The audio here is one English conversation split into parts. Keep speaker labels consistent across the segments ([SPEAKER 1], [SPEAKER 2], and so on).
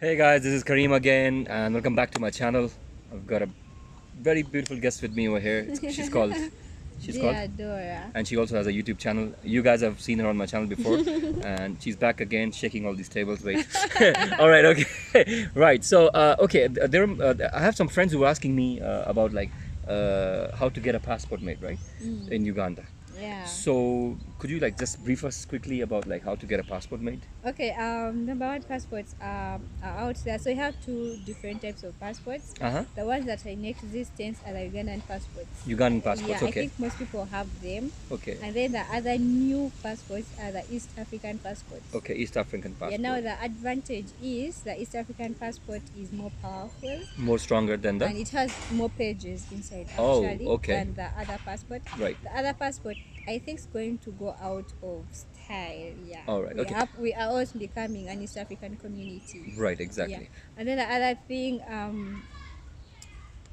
[SPEAKER 1] Hey guys, this is Kareem again, and welcome back to my channel. I've got a very beautiful guest with me over here. She's called,
[SPEAKER 2] Deodora.
[SPEAKER 1] and she also has a YouTube channel. You guys have seen her on my channel before, and she's back again, shaking all these tables. Wait, all right, okay, right. So, okay, I have some friends who were asking me about like how to get a passport made, right, in Uganda.
[SPEAKER 2] Yeah.
[SPEAKER 1] So, could you like just brief us quickly about like how to get a passport made?
[SPEAKER 2] Okay. Number one, passports are out there. So you have two different types of passports.
[SPEAKER 1] Uh-huh.
[SPEAKER 2] The ones that are in existence are the Ugandan passports.
[SPEAKER 1] Ugandan passports,
[SPEAKER 2] Yeah, I
[SPEAKER 1] okay.
[SPEAKER 2] think most people have them.
[SPEAKER 1] Okay.
[SPEAKER 2] And then the other new passports are the East African passports.
[SPEAKER 1] Okay, East African passport.
[SPEAKER 2] Yeah. Now the advantage is the East African passport is more powerful.
[SPEAKER 1] More stronger than
[SPEAKER 2] And
[SPEAKER 1] the.
[SPEAKER 2] it has more pages inside
[SPEAKER 1] Oh,
[SPEAKER 2] actually
[SPEAKER 1] okay.
[SPEAKER 2] than the other passport.
[SPEAKER 1] Right.
[SPEAKER 2] The other passport, I think, is going to go out of style. Yeah.
[SPEAKER 1] All right, okay.
[SPEAKER 2] We are also becoming an East African community.
[SPEAKER 1] Right, exactly.
[SPEAKER 2] Yeah. And then the other thing,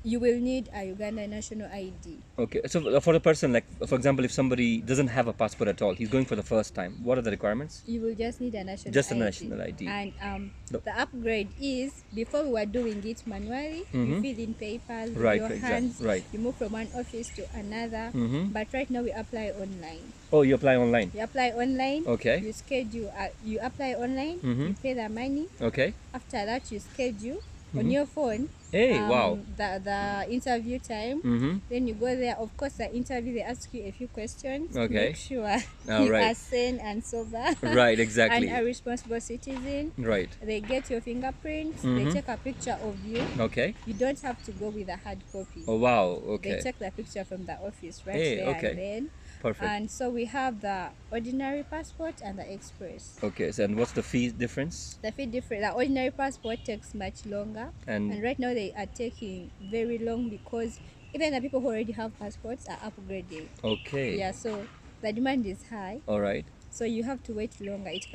[SPEAKER 2] you will need a Uganda national ID.
[SPEAKER 1] Okay, so for a person, like for example, if somebody doesn't have a passport at all, he's going for the first time, what are the requirements?
[SPEAKER 2] You will just need a national
[SPEAKER 1] Just a
[SPEAKER 2] ID.
[SPEAKER 1] national ID.
[SPEAKER 2] And
[SPEAKER 1] No.
[SPEAKER 2] the upgrade is, before we were doing it manually, you fill in papers with
[SPEAKER 1] Right,
[SPEAKER 2] your
[SPEAKER 1] exact-
[SPEAKER 2] hands,
[SPEAKER 1] right.
[SPEAKER 2] you move from one office to another. But right now we apply online.
[SPEAKER 1] Oh, you apply online.
[SPEAKER 2] You apply online.
[SPEAKER 1] Okay.
[SPEAKER 2] You schedule. You apply online.
[SPEAKER 1] Mhm.
[SPEAKER 2] You pay the money.
[SPEAKER 1] Okay.
[SPEAKER 2] After that, you schedule on your phone.
[SPEAKER 1] Hey, wow.
[SPEAKER 2] The interview time. Then you go there. Of course, the interview, they ask you a few questions. To
[SPEAKER 1] Okay.
[SPEAKER 2] make sure
[SPEAKER 1] All
[SPEAKER 2] you
[SPEAKER 1] right.
[SPEAKER 2] are sane and sober.
[SPEAKER 1] Right, exactly.
[SPEAKER 2] And a responsible citizen.
[SPEAKER 1] Right.
[SPEAKER 2] They get your fingerprints. They take a picture of you.
[SPEAKER 1] Okay.
[SPEAKER 2] You don't have to go with a hard copy.
[SPEAKER 1] Oh, wow.
[SPEAKER 2] They
[SPEAKER 1] Okay.
[SPEAKER 2] take the picture from the office right
[SPEAKER 1] Hey,
[SPEAKER 2] there
[SPEAKER 1] okay.
[SPEAKER 2] and then.
[SPEAKER 1] Perfect.
[SPEAKER 2] And so we have the ordinary passport and the express.
[SPEAKER 1] Okay. So, and what's the fee difference?
[SPEAKER 2] The fee different. The ordinary passport takes much longer, and right now they are taking very long because even the people who already have passports are upgrading.
[SPEAKER 1] Okay.
[SPEAKER 2] Yeah, so the demand is high,
[SPEAKER 1] All right.
[SPEAKER 2] so you have to wait longer. It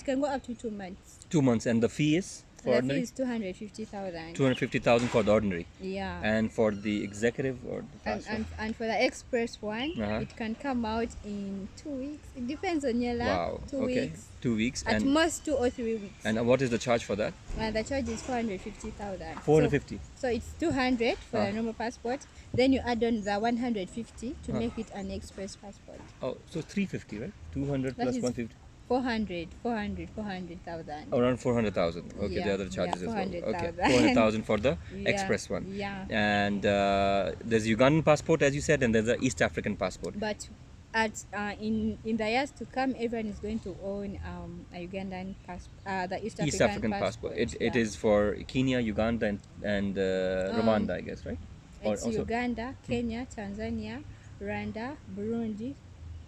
[SPEAKER 2] can go up to 2 months.
[SPEAKER 1] 2 months, and the fee is for
[SPEAKER 2] The fee
[SPEAKER 1] ordinary.
[SPEAKER 2] is 250,000.
[SPEAKER 1] 250,000 for the ordinary,
[SPEAKER 2] Yeah.
[SPEAKER 1] and for the executive or the fast one?
[SPEAKER 2] And for the express one,
[SPEAKER 1] Uh-huh.
[SPEAKER 2] it can come out in 2 weeks. It depends on your luck.
[SPEAKER 1] Wow.
[SPEAKER 2] 2
[SPEAKER 1] Okay.
[SPEAKER 2] weeks.
[SPEAKER 1] 2 weeks.
[SPEAKER 2] At most 2 or 3 weeks.
[SPEAKER 1] And what is the charge for that?
[SPEAKER 2] And the charge is 450,000.
[SPEAKER 1] 450.
[SPEAKER 2] So it's 200 for the normal passport. Then you add on the 150 to make it an express passport.
[SPEAKER 1] Oh, so 350, right? 200
[SPEAKER 2] That
[SPEAKER 1] plus
[SPEAKER 2] is
[SPEAKER 1] 150.
[SPEAKER 2] 400,000.
[SPEAKER 1] Around 400,000. Okay, the
[SPEAKER 2] Yeah,
[SPEAKER 1] other charges
[SPEAKER 2] yeah,
[SPEAKER 1] as well. Okay,
[SPEAKER 2] 400,000.
[SPEAKER 1] 400,000 for the
[SPEAKER 2] Yeah,
[SPEAKER 1] express one.
[SPEAKER 2] yeah.
[SPEAKER 1] And there's Ugandan passport, as you said, and there's the East African passport.
[SPEAKER 2] But in the years to come, everyone is going to own a Ugandan passport, the
[SPEAKER 1] East African passport. It
[SPEAKER 2] yeah.
[SPEAKER 1] is for Kenya, Uganda, and Rwanda, I guess, right? Or
[SPEAKER 2] It's
[SPEAKER 1] also-
[SPEAKER 2] Uganda, Kenya, Tanzania, Rwanda, Burundi.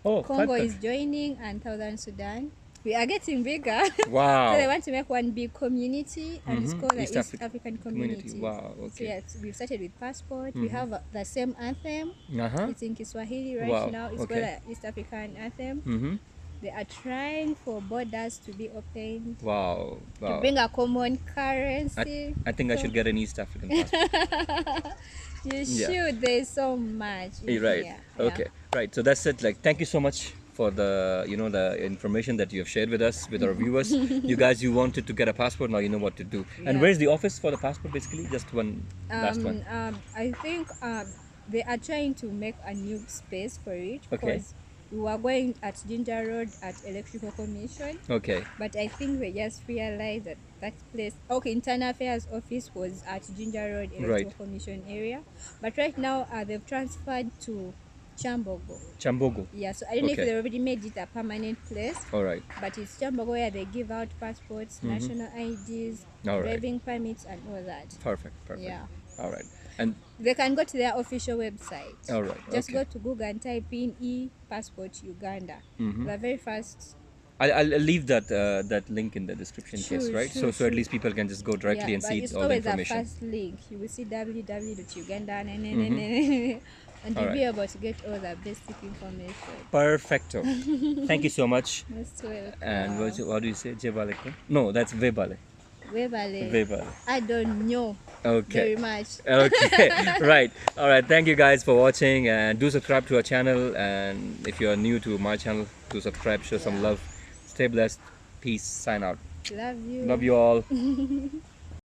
[SPEAKER 1] Oh,
[SPEAKER 2] Congo
[SPEAKER 1] five
[SPEAKER 2] is joining, and Southern Sudan. We are getting bigger.
[SPEAKER 1] Wow.
[SPEAKER 2] So they want to make one big community, and it's called the
[SPEAKER 1] East
[SPEAKER 2] East
[SPEAKER 1] Afri-
[SPEAKER 2] African Community.
[SPEAKER 1] Wow,
[SPEAKER 2] So
[SPEAKER 1] okay.
[SPEAKER 2] yes, we've started with passport. We have the same anthem.
[SPEAKER 1] Uh-huh.
[SPEAKER 2] It's in Kiswahili right
[SPEAKER 1] Wow,
[SPEAKER 2] now. It's
[SPEAKER 1] okay.
[SPEAKER 2] called the East African anthem.
[SPEAKER 1] Mm-hmm.
[SPEAKER 2] They are trying for borders to be opened,
[SPEAKER 1] Wow.
[SPEAKER 2] to
[SPEAKER 1] Wow.
[SPEAKER 2] bring a common currency.
[SPEAKER 1] I think I should get an East African passport.
[SPEAKER 2] You
[SPEAKER 1] Yeah.
[SPEAKER 2] should. There's so much. in
[SPEAKER 1] Right.
[SPEAKER 2] here.
[SPEAKER 1] Okay. Right. So that's it. Like, thank you so much for the the information that you have shared with us, with our viewers. You guys, you wanted to get a passport, now you know what to do. And
[SPEAKER 2] Yeah.
[SPEAKER 1] where's the office for the passport? Basically, just one last one.
[SPEAKER 2] I think they are trying to make a new space for it
[SPEAKER 1] Okay.
[SPEAKER 2] because we were going at Ginger Road at Electrical Commission,
[SPEAKER 1] Okay.
[SPEAKER 2] but I think we just realized that place. Okay, Internal Affairs office was at Ginger Road Electrical
[SPEAKER 1] Right.
[SPEAKER 2] Commission area, but right now they've transferred to Chambogo.
[SPEAKER 1] Chambogo.
[SPEAKER 2] Yeah, so I don't know if
[SPEAKER 1] Okay.
[SPEAKER 2] they already made it a permanent place,
[SPEAKER 1] All right.
[SPEAKER 2] but it's Chambogo where they give out passports, national IDs,
[SPEAKER 1] All right.
[SPEAKER 2] driving permits, and all that.
[SPEAKER 1] Perfect. Perfect.
[SPEAKER 2] Yeah.
[SPEAKER 1] All right. And
[SPEAKER 2] They can go to their official website.
[SPEAKER 1] all right.
[SPEAKER 2] Just
[SPEAKER 1] okay.
[SPEAKER 2] go to Google and type in e-passport Uganda. The very first.
[SPEAKER 1] I'll leave that that link in the description
[SPEAKER 2] Sure,
[SPEAKER 1] case, right?
[SPEAKER 2] sure,
[SPEAKER 1] So at
[SPEAKER 2] sure.
[SPEAKER 1] least people can just go directly and
[SPEAKER 2] but
[SPEAKER 1] see
[SPEAKER 2] it's
[SPEAKER 1] all the
[SPEAKER 2] always a
[SPEAKER 1] information.
[SPEAKER 2] first link. You will see www.uganda and you'll
[SPEAKER 1] Alright.
[SPEAKER 2] be able to get all the basic information.
[SPEAKER 1] Perfecto. Thank you so much.
[SPEAKER 2] Most welcome.
[SPEAKER 1] And what do you say? Jebale? No, that's Vebale.
[SPEAKER 2] Webale.
[SPEAKER 1] Vebale.
[SPEAKER 2] I don't know
[SPEAKER 1] Okay.
[SPEAKER 2] very much.
[SPEAKER 1] Okay. Right. All right. Thank you guys for watching, and do subscribe to our channel. And if you are new to my channel, do subscribe, show some love. Stay blessed. Peace. Sign out.
[SPEAKER 2] Love you.
[SPEAKER 1] Love you all.